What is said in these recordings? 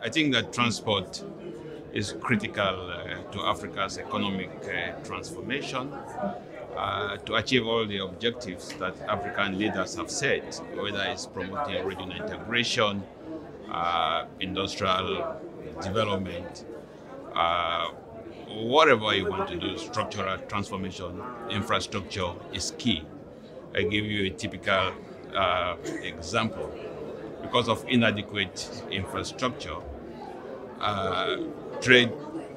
I think that transport is critical to Africa's economic transformation, to achieve all the objectives that African leaders have set, whether it's promoting regional integration, industrial development, whatever you want to do, structural transformation, infrastructure is key. I give you a typical example. Because of inadequate infrastructure, trade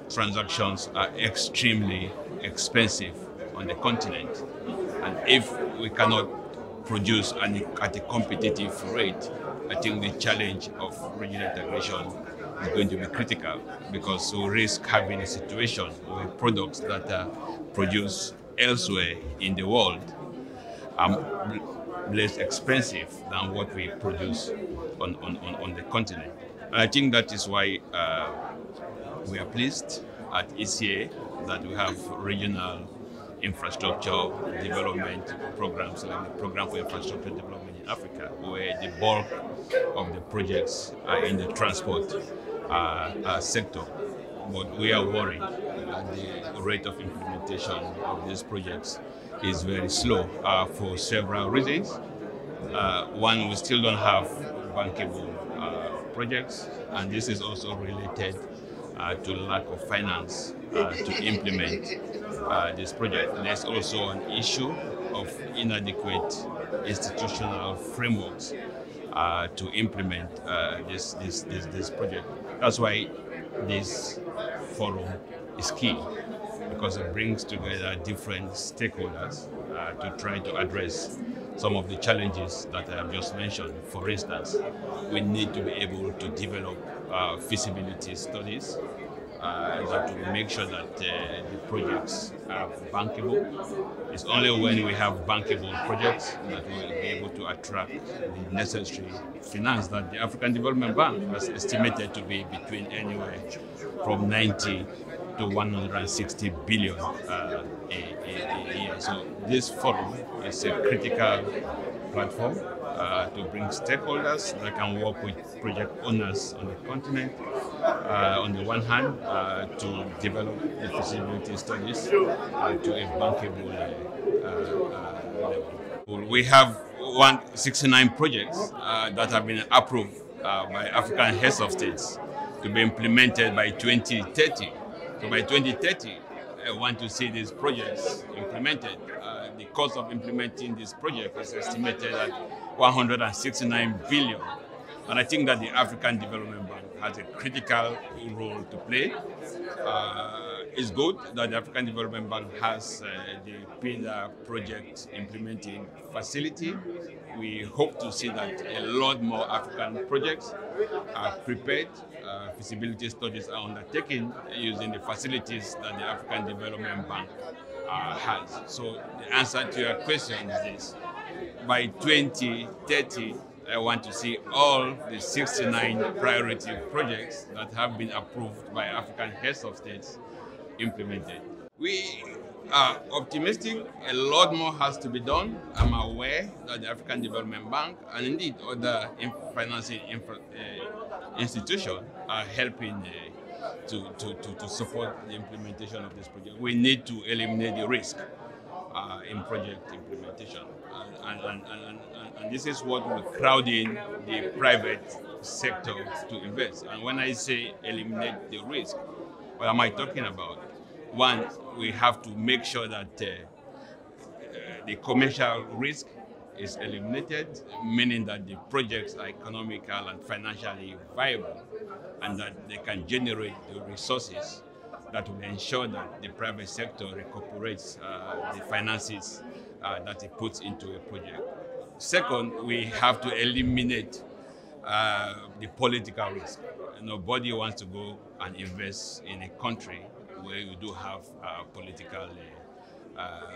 transactions are extremely expensive on the continent. And if we cannot produce at a competitive rate, I think the challenge of regional integration is going to be critical, because we risk having a situation where products that are produced elsewhere in the world are less expensive than what we produce on the continent. And I think that is why we are pleased at ECA that we have regional infrastructure development programs, like the Program for Infrastructure Development in Africa, where the bulk of the projects are in the transport sector. But we are worried that the rate of implementation of these projects is very slow for several reasons. One, we still don't have bankable projects, and this is also related to lack of finance to implement this project. There's also an issue of inadequate institutional frameworks to implement this project. That's why this forum is key, because it brings together different stakeholders to try to address some of the challenges that I have just mentioned. For instance, we need to be able to develop feasibility studies that will make sure that the projects are bankable. It's only when we have bankable projects that we will be able to attract the necessary finance that the African Development Bank has estimated to be between anywhere from 90 to 160 billion a year. So this forum is a critical platform to bring stakeholders that can work with project owners on the continent, on the one hand, to develop the feasibility studies to a bankable level. We have 169 projects that have been approved by African heads of states to be implemented by 2030. So by 2030, I want to see these projects implemented. The cost of implementing this project is estimated at 169 billion. And I think that the African Development Bank has a critical role to play. It's good that the African Development Bank has the PILA project implementing facility. We hope to see that a lot more African projects are prepared. Feasibility studies are undertaken using the facilities that the African Development Bank has. So the answer to your question is this: by 2030, I want to see all the 69 priority projects that have been approved by African heads of states implemented. We are optimistic. A lot more has to be done. I'm aware that the African Development Bank and indeed other financing institutions are helping to support the implementation of this project. We need to eliminate the risk in project implementation. And this is what will crowd in the private sector to invest. And when I say eliminate the risk, what am I talking about? One, we have to make sure that the commercial risk is eliminated, meaning that the projects are economical and financially viable, and that they can generate the resources that will ensure that the private sector recuperates the finances that it puts into a project. Second, we have to eliminate the political risk. Nobody wants to go and invest in a country where you do have political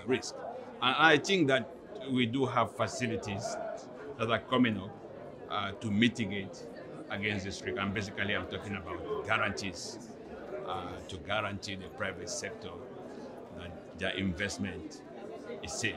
risk. And I think that we do have facilities that are coming up to mitigate against this risk. And basically, I'm talking about guarantees to guarantee the private sector that their investment is safe.